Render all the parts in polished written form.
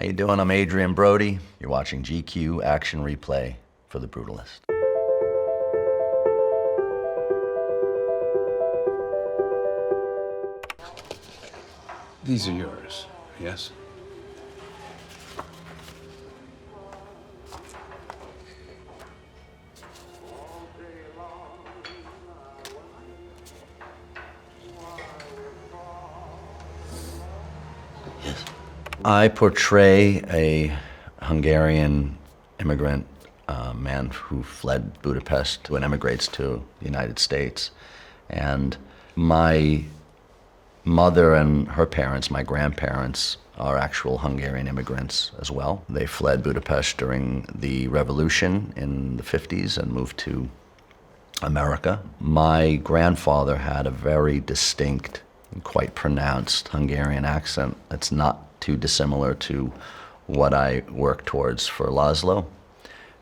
How you doing? I'm Adrien Brody. You're watching GQ Action Replay for The Brutalist. These are yours, yes? I portray a Hungarian immigrant man who fled Budapest and emigrates to the United States. And my mother and her parents, my grandparents, are actual Hungarian immigrants as well. They fled Budapest during the revolution in the 50s and moved to America. My grandfather had a very distinct and quite pronounced Hungarian accent that's not too dissimilar to what I work towards for László.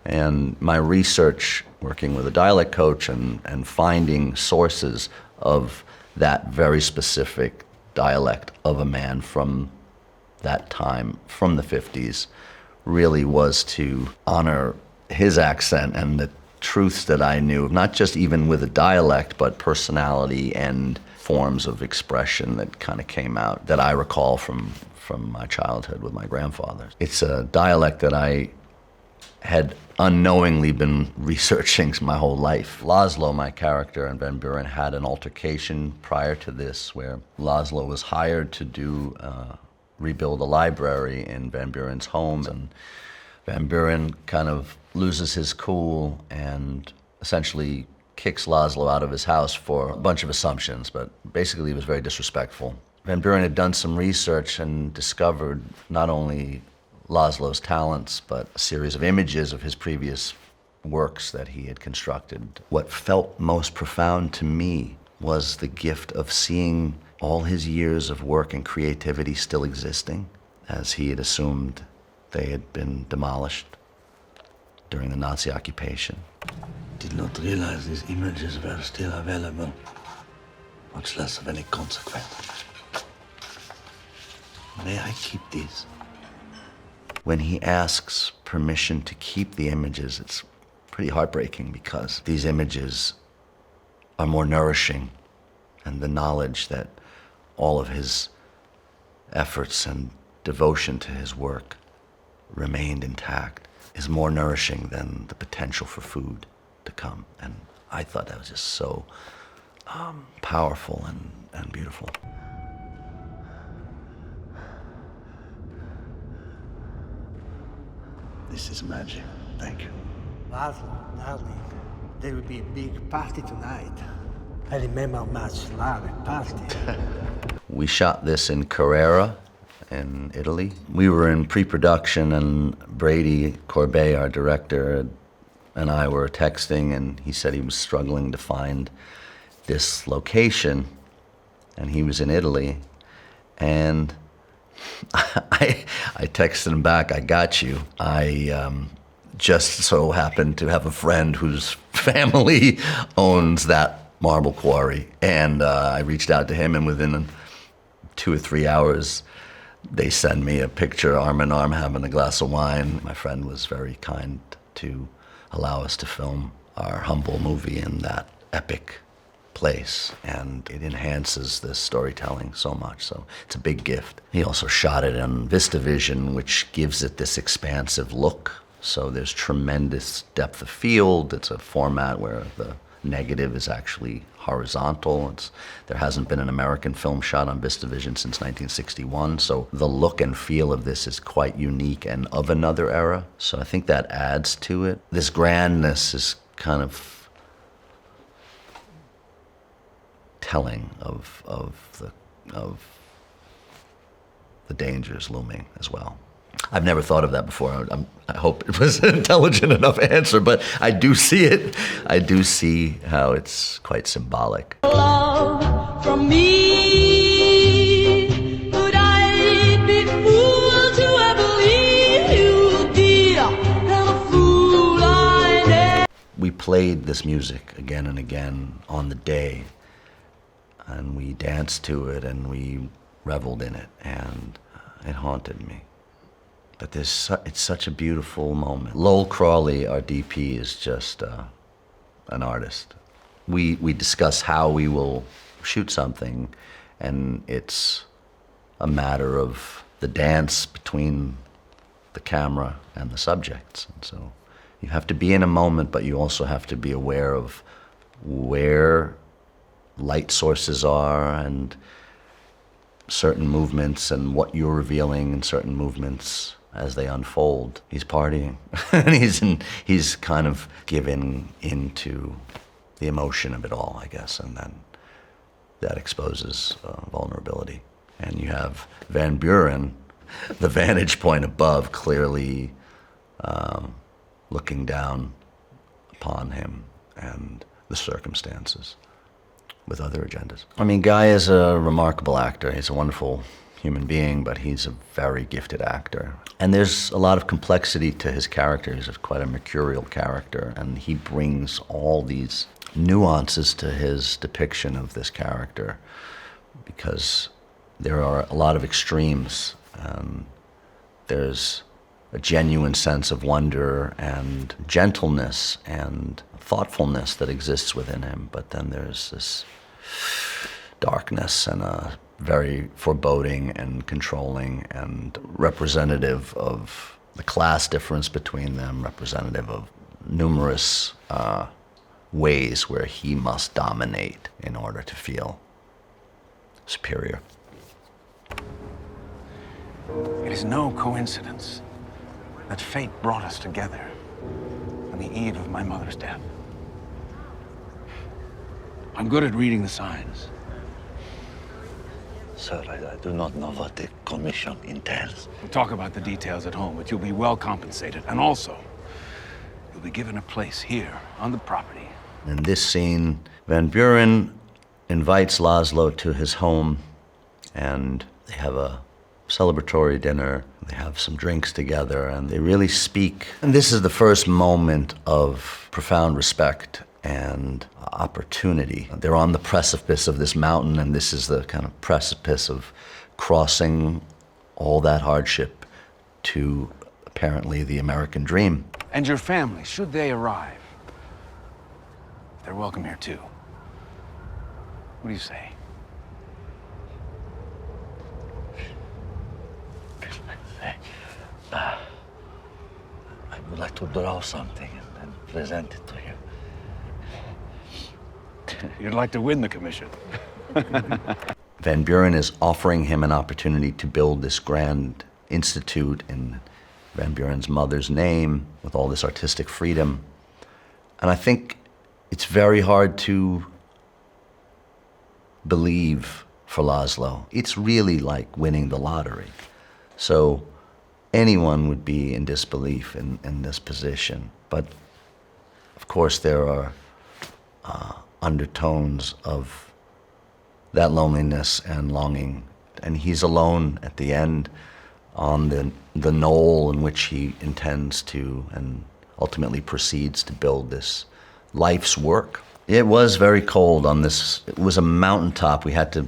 And my research, working with a dialect coach and finding sources of that very specific dialect of a man from that time, from the 50s, really was to honor his accent and the truths that I knew, not just even with a dialect, but personality and forms of expression that kind of came out that I recall from my childhood with my grandfather. It's a dialect that I had unknowingly been researching my whole life. László, my character in Van Buren, had an altercation prior to this where László was hired to rebuild a library in Van Buren's home, and Van Buren kind of loses his cool and essentially kicks László out of his house for a bunch of assumptions, but basically he was very disrespectful. Van Buren had done some research and discovered not only László's talents, but a series of images of his previous works that he had constructed. What felt most profound to me was the gift of seeing all his years of work and creativity still existing, as he had assumed they had been demolished during the Nazi occupation. Did not realize these images were still available, much less of any consequence. May I keep these? When he asks permission to keep the images, it's pretty heartbreaking because these images are more nourishing, and the knowledge that all of his efforts and devotion to his work remained intact is more nourishing than the potential for food to come. And I thought that was just so powerful and beautiful. This is magic. Thank you. László, darling, there will be a big party tonight. I remember much love at party. We shot this in Carrara in Italy. We were in pre-production, and Brady Corbet, our director, and I were texting, and he said he was struggling to find this location, and he was in Italy. And I texted him back, I got you. I just so happened to have a friend whose family owns that marble quarry. And I reached out to him, and within 2 or 3 hours, they send me a picture, arm in arm, having a glass of wine. My friend was very kind to allow us to film our humble movie in that epic place, and it enhances this storytelling so much, so it's a big gift. He also shot it in VistaVision, which gives it this expansive look, so there's tremendous depth of field. It's a format where the negative is actually horizontal. There hasn't been an American film shot on VistaVision since 1961, so the look and feel of this is quite unique and of another era, so I think that adds to it. This grandness is kind of telling of the dangers looming as well. I've never thought of that before. I hope it was an intelligent enough answer, but I do see it. I do see how it's quite symbolic. Love from me, could I be fool to ever leave you, dear, and a fool I am. We played this music again and again on the day, and we danced to it, and we reveled in it, and it haunted me. But it's such a beautiful moment. Lowell Crawley, our DP, is just an artist. We discuss how we will shoot something, and it's a matter of the dance between the camera and the subjects. And so you have to be in a moment, but you also have to be aware of where light sources are and certain movements and what you're revealing in certain movements as they unfold. He's partying. And he's kind of giving into the emotion of it all, I guess, and then that exposes vulnerability. And you have Van Buren, the vantage point above, clearly looking down upon him and the circumstances with other agendas. I mean, Guy is a remarkable actor. He's a wonderful human being, but he's a very gifted actor. And there's a lot of complexity to his character. He's quite a mercurial character, and he brings all these nuances to his depiction of this character because there are a lot of extremes. There's a genuine sense of wonder and gentleness and thoughtfulness that exists within him, but then there's this darkness and a very foreboding and controlling and representative of the class difference between them, representative of numerous ways where he must dominate in order to feel superior. It is no coincidence that fate brought us together on the eve of my mother's death. I'm good at reading the signs. Sir, I do not know what the commission entails. We'll talk about the details at home, but you'll be well compensated. And also, you'll be given a place here on the property. In this scene, Van Buren invites László to his home, and they have a celebratory dinner. They have some drinks together, and they really speak. And this is the first moment of profound respect and opportunity. They're on the precipice of this mountain, and this is the kind of precipice of crossing all that hardship to apparently the American dream. And your family, should they arrive, they're welcome here too. What do you say? I would like to draw something and present it to you. You'd like to win the commission. Van Buren is offering him an opportunity to build this grand institute in Van Buren's mother's name with all this artistic freedom. And I think it's very hard to believe for László. It's really like winning the lottery. So anyone would be in disbelief in this position. But of course there are undertones of that loneliness and longing. And he's alone at the end on the knoll in which he intends to and ultimately proceeds to build this life's work. It was very cold on this. It was a mountaintop. We had to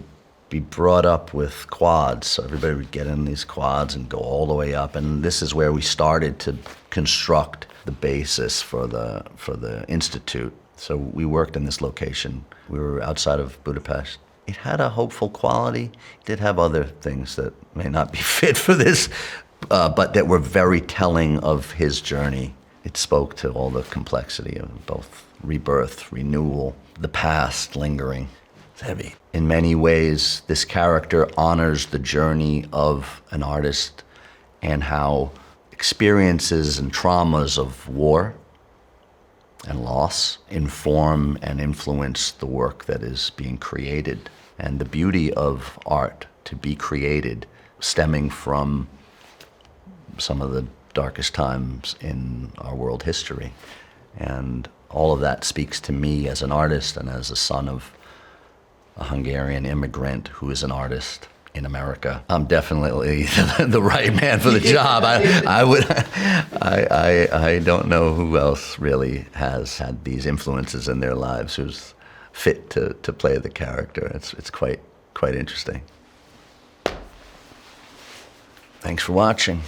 be brought up with quads. So everybody would get in these quads and go all the way up. And this is where we started to construct the basis for the institute. So we worked in this location. We were outside of Budapest. It had a hopeful quality. It did have other things that may not be fit for this, but that were very telling of his journey. It spoke to all the complexity of both rebirth, renewal, the past lingering. It's heavy. In many ways, this character honors the journey of an artist and how experiences and traumas of war and loss inform and influence the work that is being created. And the beauty of art to be created stemming from some of the darkest times in our world history. And all of that speaks to me as an artist and as a son of a Hungarian immigrant who is an artist in America. I'm definitely the right man for the job. I don't know who else really has had these influences in their lives who's fit to play the character. It's quite interesting. Thanks for watching.